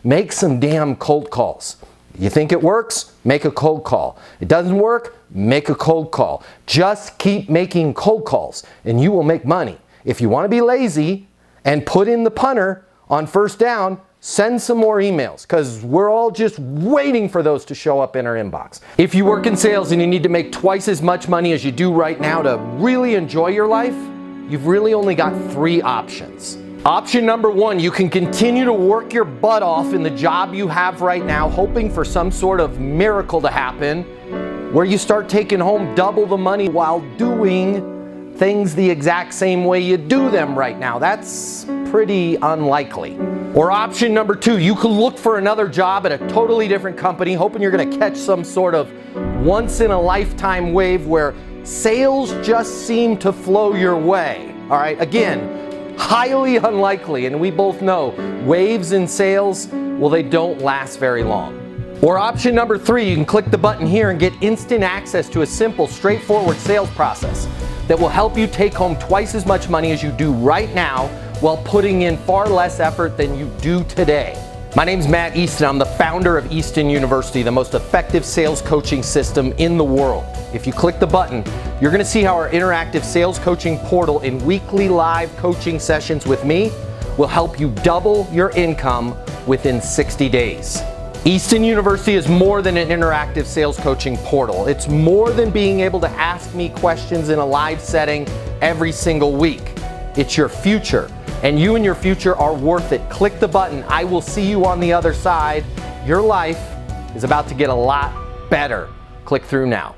Make some damn cold calls. You think it works? Make a cold call. It doesn't work? Make a cold call. Just keep making cold calls and you will make money. If you want to be lazy and put in the punter on first down, send some more emails because we're all just waiting for those to show up in our inbox. If you work in sales and you need to make twice as much money as you do right now to really enjoy your life, you've really only got 3 options. Option number 1, you can continue to work your butt off in the job you have right now, hoping for some sort of miracle to happen where you start taking home double the money while doing things the exact same way you do them right now. That's pretty unlikely. Or option number 2, you can look for another job at a totally different company, hoping you're gonna catch some sort of once-in-a-lifetime wave where sales just seem to flow your way. All right, again, highly unlikely, and we both know waves in sales, well, they don't last very long. Or option number 3, you can click the button here and get instant access to a simple, straightforward sales process that will help you take home twice as much money as you do right now while putting in far less effort than you do today. My name's Matt Easton. I'm the founder of Easton University, the most effective sales coaching system in the world. If you click the button, you're gonna see how our interactive sales coaching portal and weekly live coaching sessions with me will help you double your income within 60 days. Easton University is more than an interactive sales coaching portal. It's more than being able to ask me questions in a live setting every single week. It's your future, and you and your future are worth it. Click the button. I will see you on the other side. Your life is about to get a lot better. Click through now.